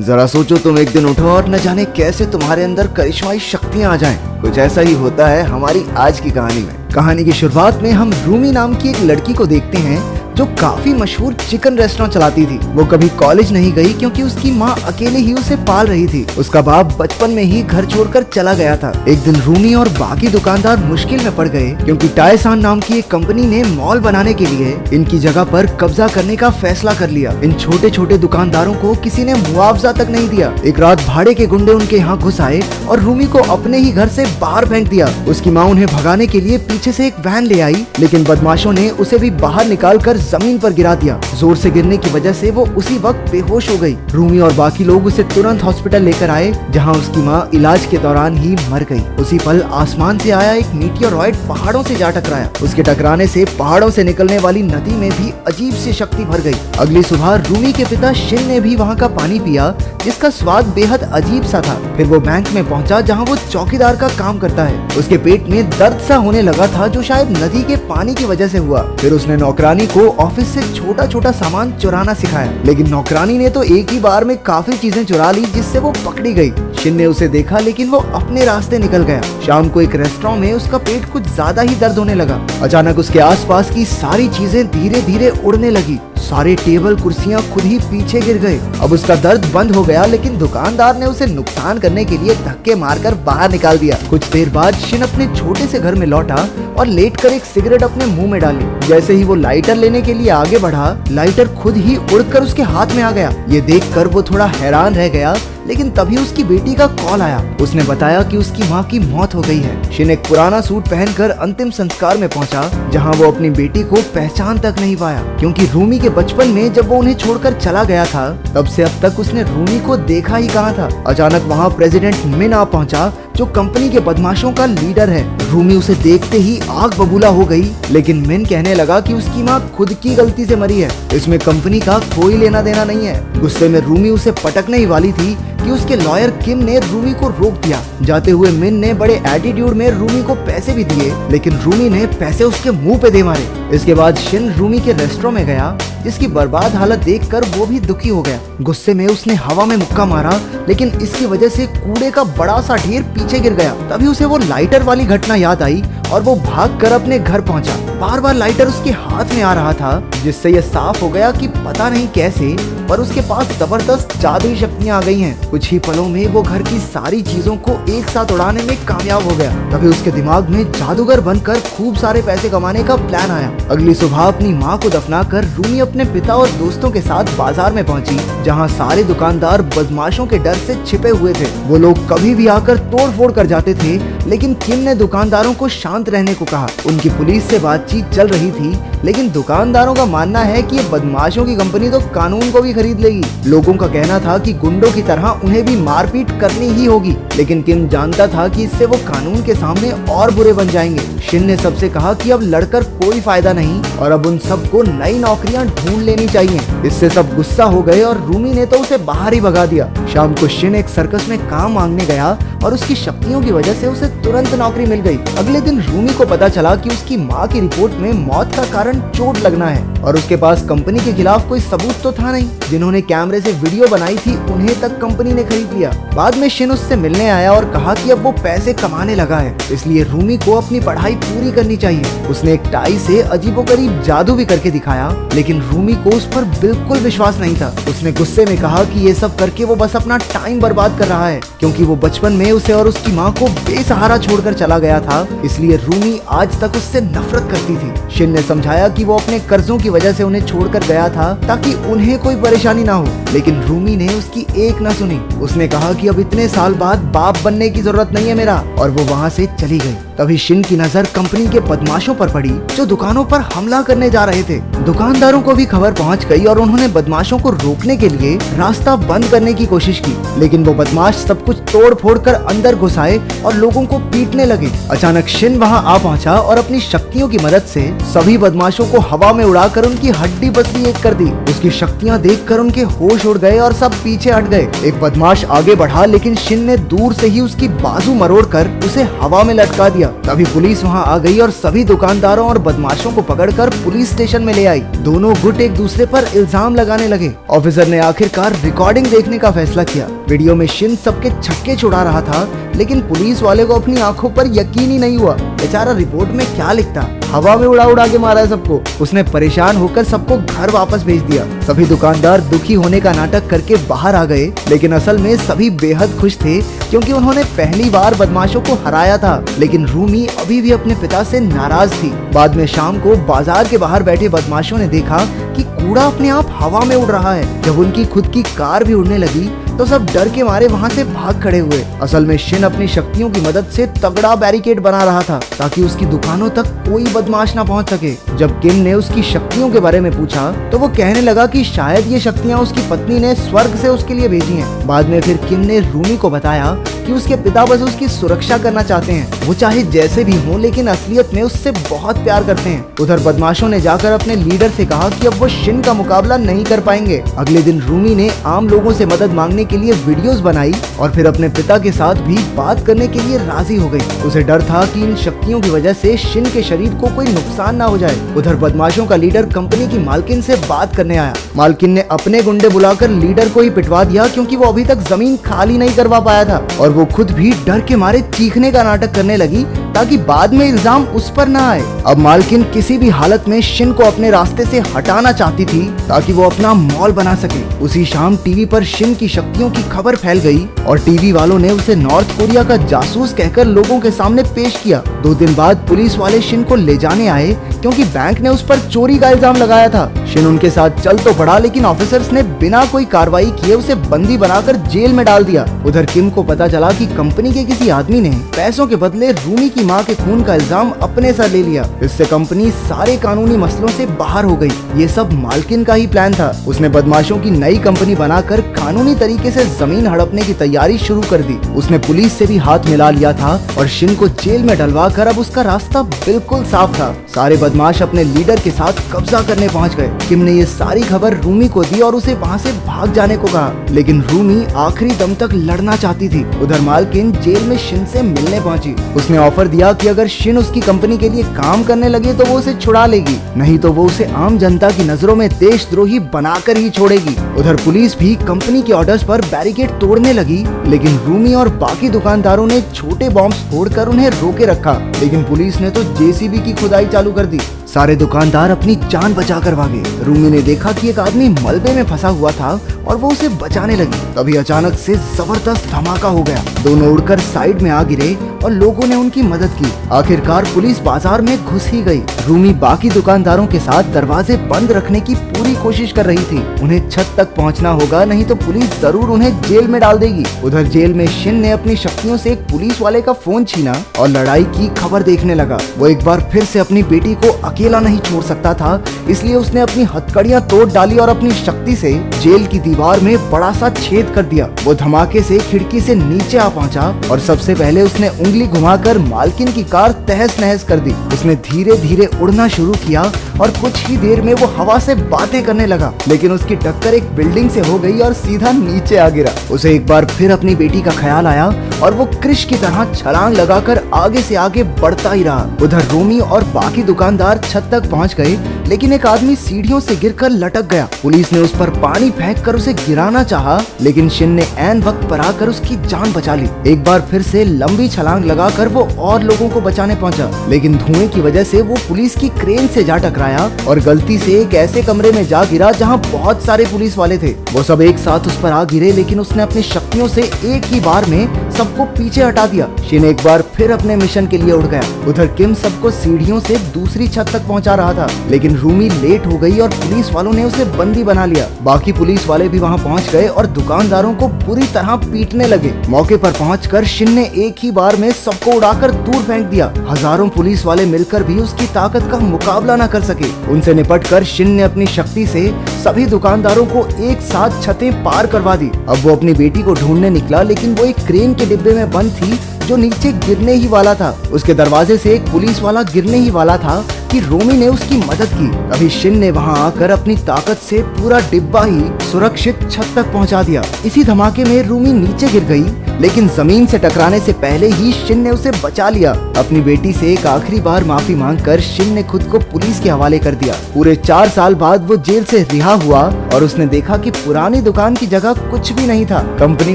जरा सोचो तुम एक दिन उठो और न जाने कैसे तुम्हारे अंदर करिश्माई शक्तियां आ जाएं। कुछ ऐसा ही होता है हमारी आज की कहानी में। कहानी की शुरुआत में हम रूमी नाम की एक लड़की को देखते हैं जो काफी मशहूर चिकन रेस्टोरेंट चलाती थी। वो कभी कॉलेज नहीं गई क्योंकि उसकी माँ अकेले ही उसे पाल रही थी। उसका बाप बचपन में ही घर छोड़कर चला गया था। एक दिन रूमी और बाकी दुकानदार मुश्किल में पड़ गए क्योंकि टायसान नाम की एक कंपनी ने मॉल बनाने के लिए इनकी जगह पर कब्जा करने का फैसला कर लिया। इन छोटे छोटे दुकानदारों को किसी ने मुआवजा तक नहीं दिया। एक रात भाड़े के गुंडे उनके यहाँ घुस आए और रूमी को अपने ही घर से बाहर फेंक दिया। उसकी माँ उन्हें भगाने के लिए पीछे से एक वैन ले आई, लेकिन बदमाशों ने उसे भी बाहर निकालकर जमीन पर गिरा दिया। जोर से गिरने की वजह से वो उसी वक्त बेहोश हो गई। रूमी और बाकी लोग उसे तुरंत हॉस्पिटल लेकर आए, जहां उसकी माँ इलाज के दौरान ही मर गई। उसी पल आसमान से आया एक मीटियोरॉइड पहाड़ों से जा टकराया। उसके टकराने से पहाड़ों से निकलने वाली नदी में भी अजीब सी शक्ति भर गई। अगली सुबह रूमी के पिता शिन ने भी वहाँ का पानी पिया, जिसका स्वाद बेहद अजीब सा था। फिर वो बैंक में पहुँचा जहाँ वो चौकीदार का काम करता है। उसके पेट में दर्द सा होने लगा था, जो शायद नदी के पानी की वजह से हुआ। फिर उसने नौकरानी को ऑफिस से छोटा छोटा सामान चुराना सिखाया, लेकिन नौकरानी ने तो एक ही बार में काफी चीजें चुरा ली, जिससे वो पकड़ी गई। शिन ने उसे देखा, लेकिन वो अपने रास्ते निकल गया। शाम को एक रेस्टोरेंट में उसका पेट कुछ ज्यादा ही दर्द होने लगा। अचानक उसके आसपास की सारी चीजें धीरे धीरे उड़ने लगी। सारे टेबल कुर्सियां खुद ही पीछे गिर गए। अब उसका दर्द बंद हो गया, लेकिन दुकानदार ने उसे नुकसान करने के लिए धक्के मारकर बाहर निकाल दिया। कुछ देर बाद शिन अपने छोटे से घर में लौटा और लेटकर एक सिगरेट अपने मुंह में डाली। जैसे ही वो लाइटर लेने के लिए आगे बढ़ा, लाइटर खुद ही उड़कर उसके हाथ में आ गया। ये देखकर वो थोड़ा हैरान रह गया, लेकिन तभी उसकी बेटी का कॉल आया। उसने बताया कि उसकी माँ की मौत हो गई है। शिन एक पुराना सूट पहनकर अंतिम संस्कार में पहुंचा, जहां वो अपनी बेटी को पहचान तक नहीं पाया, क्योंकि रूमी के बचपन में जब वो उन्हें छोड़कर चला गया था, तब से अब तक उसने रूमी को देखा ही कहाँ था। अचानक वहाँ प्रेसिडेंट मिन आ पहुंचा, जो कंपनी के बदमाशों का लीडर है। रूमी उसे देखते ही आग बबूला हो गई, लेकिन मिन कहने लगा कि उसकी माँ खुद की गलती से मरी है, इसमें कंपनी का कोई लेना देना नहीं है। गुस्से में रूमी उसे पटकने ही वाली थी कि उसके लॉयर किम ने रूमी को रोक दिया। जाते हुए मिन ने बड़े एटीट्यूड में रूमी को पैसे भी दिए, लेकिन रूमी ने पैसे उसके मुंह पे दे मारे। इसके बाद शिन रूमी के रेस्टोरेंट में गया, जिसकी बर्बाद हालत देखकर वो भी दुखी हो गया। गुस्से में उसने हवा में मुक्का मारा, लेकिन इसकी वजह से कूड़े का बड़ा सा ढेर पीछे गिर गया। तभी उसे वो लाइटर वाली घटना याद आई और वो भागकर अपने घर पहुंचा। बार बार लाइटर उसके हाथ में आ रहा था, जिससे यह साफ हो गया कि पता नहीं कैसे पर उसके पास जबरदस्त जादुई शक्तियां आ गई हैं। कुछ ही पलों में वो घर की सारी चीजों को एक साथ उड़ाने में कामयाब हो गया। तभी उसके दिमाग में जादूगर बनकर खूब सारे पैसे कमाने का प्लान आया। अगली सुबह अपनी माँ को दफनाकर रूमी अपने पिता और दोस्तों के साथ बाजार में पहुंची, जहां सारे दुकानदार बदमाशों के डर से छिपे हुए थे। वो लोग कभी भी आकर तोड़ फोड़ कर जाते थे, लेकिन किम ने दुकानदारों को शांत रहने को कहा। उनकी पुलिस से बातचीत चल रही थी, लेकिन दुकानदारों का मानना है कि ये बदमाशों की कंपनी तो कानून को भी खरीद लेगी। लोगों का कहना था कि गुंडों की तरह उन्हें भी मारपीट करनी ही होगी, लेकिन किम जानता था कि इससे वो कानून के सामने और बुरे बन जाएंगे। शिन ने सबसे कहा कि अब लड़कर कोई फायदा नहीं और अब उन सबको नई नौकरियां ढूंढ लेनी चाहिए। इससे सब गुस्सा हो गए और रूमी ने तो उसे बाहर ही भगा दिया। शाम को शिन एक सर्कस में काम मांगने गया और उसकी शक्तियों की वजह से उसे तुरंत नौकरी मिल गई। अगले दिन रूमी को पता चला कि उसकी माँ की रिपोर्ट में मौत का कारण चोट लगना है और उसके पास कंपनी के खिलाफ कोई सबूत तो था नहीं। जिन्होंने कैमरे से वीडियो बनाई थी, उन्हें तक कंपनी ने खरीद लिया। बाद में शिन उससे मिलने आया और कहा कि अब वो पैसे कमाने लगा है, इसलिए रूमी को अपनी पढ़ाई पूरी करनी चाहिए। उसने एक टाई से अजीबोगरीब जादू भी करके दिखाया, लेकिन रूमी को उस पर बिल्कुल विश्वास नहीं था। उसने गुस्से में कहा कि ये सब करके वो बस अपना टाइम बर्बाद कर रहा है, क्योंकि वो बचपन में उसे और उसकी माँ को बेसहारा छोड़कर चला गया था, इसलिए रूमी आज तक उससे नफरत करती थी। शिन ने समझाया कि वो अपने कर्जों की वजह से उन्हें छोड़कर गया था ताकि उन्हें कोई परेशानी ना हो, लेकिन रूमी ने उसकी एक न सुनी। उसने कहा कि अब इतने साल बाद बाप बनने की जरूरत नहीं है मेरा, और वो वहाँ से चली गई। तभी शिन की नजर कंपनी के बदमाशों पर पड़ी, जो दुकानों पर हमला करने जा रहे थे। दुकानदारों को भी खबर पहुंच गई और उन्होंने बदमाशों को रोकने के लिए रास्ता बंद करने की कोशिश की, लेकिन वो बदमाश सब कुछ तोड़ फोड़ कर अंदर घुस आए और लोगों को पीटने लगे। अचानक शिन वहां आ पहुंचा और अपनी शक्तियों की मदद से सभी बदमाशों को हवा में उड़ाकर उनकी हड्डी बसरी एक कर दी। उसकी शक्तियां देखकर उनके होश उड़ गए और सब पीछे हट गए। एक बदमाश आगे बढ़ा, लेकिन शिन ने दूर से ही उसकी बाजू मरोड़कर उसे हवा में लटका दिया। तभी पुलिस वहाँ आ गई और सभी दुकानदारों और बदमाशों को पकड़कर पुलिस स्टेशन में ले आई। दोनों गुट एक दूसरे पर इल्जाम लगाने लगे। ऑफिसर ने आखिरकार रिकॉर्डिंग देखने का फैसला किया। वीडियो में शिन सबके छक्के छुड़ा रहा था, लेकिन पुलिस वाले को अपनी आंखों पर यकीन ही नहीं हुआ। बेचारा रिपोर्ट में क्या लिखता, हवा में उड़ा उड़ा के मारा है सबको। उसने परेशान होकर सबको घर वापस भेज दिया। सभी दुकानदार दुखी होने का नाटक करके बाहर आ गए, लेकिन असल में सभी बेहद खुश थे क्योंकि उन्होंने पहली बार बदमाशों को हराया था। लेकिन रूमी अभी भी अपने पिता से नाराज थी। बाद में शाम को बाजार के बाहर बैठे बदमाशों ने देखा कि कूड़ा अपने आप हवा में उड़ रहा है। जब उनकी खुद की कार भी उड़ने लगी तो सब डर के मारे वहाँ से भाग खड़े हुए। असल में शिन अपनी शक्तियों की मदद से तगड़ा बैरिकेड बना रहा था ताकि उसकी दुकानों तक कोई बदमाश ना पहुँच सके। जब किम ने उसकी शक्तियों के बारे में पूछा तो वो कहने लगा कि शायद ये शक्तियाँ उसकी पत्नी ने स्वर्ग से उसके लिए भेजी हैं। बाद में फिर किम ने रूमी को बताया कि उसके पिता बस उसकी सुरक्षा करना चाहते हैं। वो चाहे जैसे भी हो, लेकिन असलियत में उससे बहुत प्यार करते हैं। उधर बदमाशों ने जाकर अपने लीडर से कहा कि अब वो शिन का मुकाबला नहीं कर पाएंगे। अगले दिन रूमी ने आम लोगों से मदद मांगने के लिए वीडियोस बनाई और फिर अपने पिता के साथ भी बात करने के लिए राजी हो गई। उसे डर था कि इन शक्तियों की वजह से शिन के शरीर को कोई नुकसान ना हो जाए। उधर बदमाशों का लीडर कंपनी की मालकिन से बात करने आया। मालकिन ने अपने गुंडे बुलाकर लीडर को ही पिटवा दिया क्योंकि वो अभी तक जमीन खाली नहीं करवा पाया था, और वो खुद भी डर के मारे चीखने का नाटक करने लगी ताकि बाद में इल्जाम उस पर ना आए। अब मालकिन किसी भी हालत में शिन को अपने रास्ते से हटाना चाहती थी ताकि वो अपना मॉल बना सके। उसी शाम टीवी पर शिन की शक्तियों की खबर फैल गई और टीवी वालों ने उसे नॉर्थ कोरिया का जासूस कहकर लोगों के सामने पेश किया। 2 दिन बाद पुलिस वाले शिन को ले जाने आए क्योंकि बैंक ने उस पर चोरी का इल्जाम लगाया था। शिन उनके साथ चल तो पड़ा, लेकिन ऑफिसर्स ने बिना कोई कार्रवाई किए उसे बंदी बनाकर जेल में डाल दिया। उधर किम को पता चला कि कंपनी के किसी आदमी ने पैसों के बदले रूमी की मां के खून का इल्जाम अपने सर ले लिया। इससे कंपनी सारे कानूनी मसलों से बाहर हो गई। ये सब मालकिन का ही प्लान था। उसने बदमाशों की नई कंपनी बनाकर कानूनी तरीके से जमीन हड़पने की तैयारी शुरू कर दी। उसने पुलिस से भी हाथ मिला लिया था और शिन को जेल में डलवा कर अब उसका रास्ता बिल्कुल साफ था। सारे बदमाश अपने लीडर के साथ कब्जा करने पहुंच गए। किम ने ये सारी खबर रूमी को दी और उसे वहां से भाग जाने को कहा, लेकिन रूमी आखिरी दम तक लड़ना चाहती थी। उधर मालकिन जेल में शिन से मिलने पहुंची। उसने ऑफर दिया कि अगर शिन उसकी कंपनी के लिए काम करने लगे तो वो उसे छुड़ा लेगी, नहीं तो वो उसे आम जनता की नजरों में देशद्रोही बनाकर ही छोड़ेगी। उधर पुलिस भी कंपनी के ऑर्डर्स पर बैरिकेड तोड़ने लगी, लेकिन रूमी और बाकी दुकानदारों ने छोटे बॉम्ब फोड़कर उन्हें रोके रखा। लेकिन पुलिस ने तो जेसीबी की खुदाई चालू कर दी। सारे दुकानदार अपनी जान बचाकर भागे। रूमी ने देखा कि एक आदमी मलबे में फंसा हुआ था और वो उसे बचाने लगी। तभी अचानक से जबरदस्त धमाका हो गया। दोनों उड़कर साइड में आ गिरे और लोगों ने उनकी मदद की। आखिरकार पुलिस बाजार में घुस ही गई। रूमी बाकी दुकानदारों के साथ दरवाजे बंद रखने की पूरी कोशिश कर रही थी। उन्हें छत तक पहुंचना होगा, नहीं तो पुलिस जरूर उन्हें जेल में डाल देगी। उधर जेल में शिन ने अपनी शक्तियों से एक पुलिस वाले का फोन छीना और लड़ाई की खबर देखने लगा। वो एक बार फिर से अपनी बेटी को अकेला नहीं छोड़ सकता था, इसलिए उसने अपनी हथकड़ियां तोड़ डाली और अपनी शक्ति से जेल की दीवार में बड़ा सा छेद कर दिया। वो धमाके से खिड़की से नीचे आ पहुंचा और सबसे पहले उसने उंगली घुमाकर मालकिन की कार तहस नहस कर दी। उसने धीरे धीरे उड़ना शुरू किया और कुछ ही देर में वो हवा से बातें करने लगा, लेकिन उसकी टक्कर एक बिल्डिंग से हो गई और सीधा नीचे आ गिरा। उसे एक बार फिर अपनी बेटी का ख्याल आया और वो कृष की तरह छलांग लगाकर आगे से आगे बढ़ता ही रहा। उधर रूमी और बाकी दुकानदार छत तक पहुंच गए, लेकिन एक आदमी सीढ़ियों से गिरकर लटक गया। पुलिस ने उस पर पानी फेंककर उसे गिराना चाहा, लेकिन शिन ने ऐन वक्त पर आकर उसकी जान बचा ली। एक बार फिर से लंबी छलांग लगाकर वो और लोगों को बचाने पहुंचा, लेकिन धुएं की वजह से वो पुलिस की क्रेन से जा टकराया और गलती से एक ऐसे कमरे में जा गिरा जहां बहुत सारे पुलिस वाले थे। वो सब एक साथ उस पर आ गिरे, लेकिन उसने अपनी शक्तियों से एक ही बार में सबको पीछे हटा दिया। शिन एक बार फिर अपने मिशन के लिए उड़ गया। उधर किम सबको सीढ़ियों से दूसरी छत तक पहुंचा रहा था, लेकिन रूमी लेट हो गई और पुलिस वालों ने उसे बंदी बना लिया। बाकी पुलिस वाले भी वहां पहुंच गए और दुकानदारों को बुरी तरह पीटने लगे। मौके पर पहुंचकर शिन ने एक ही बार में सबको उड़ाकर दूर फेंक दिया। हजारों पुलिस वाले मिलकर भी उसकी ताकत का मुकाबला न कर सके। उनसे निपटकर शिन ने अपनी शक्ति से सभी दुकानदारों को एक साथ छतें पार करवा दी। अब वो अपनी बेटी को ढूंढने निकला, लेकिन वो एक क्रेन के डिब्बे में बंद थी जो नीचे गिरने ही वाला था। उसके दरवाजे से एक पुलिस वाला गिरने ही वाला था कि रोमी ने उसकी मदद की। अभी शिन ने वहां आकर अपनी ताकत से पूरा डिब्बा ही सुरक्षित छत तक पहुंचा दिया। इसी धमाके में रूमी नीचे गिर गई लेकिन जमीन से टकराने से पहले ही शिन ने उसे बचा लिया। अपनी बेटी से एक आखिरी बार माफी मांगकर शिन ने खुद को पुलिस के हवाले कर दिया। पूरे 4 साल बाद वो जेल से रिहा हुआ और उसने देखा कि पुरानी दुकान की जगह कुछ भी नहीं था। कंपनी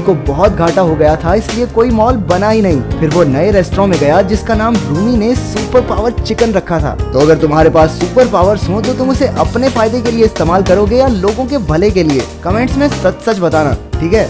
को बहुत घाटा हो गया था, इसलिए कोई मॉल बना ही नहीं। फिर वो नए रेस्टोरेंट में गया जिसका नाम रूमी ने सुपर पावर चिकन रखा था। तो अगर तुम्हारे पास सुपर पावर्स हो तो तुम उसे अपने फायदे के लिए इस्तेमाल करोगे या लोगों के भले के लिए? कमेंट्स में सच सच बताना, ठीक है?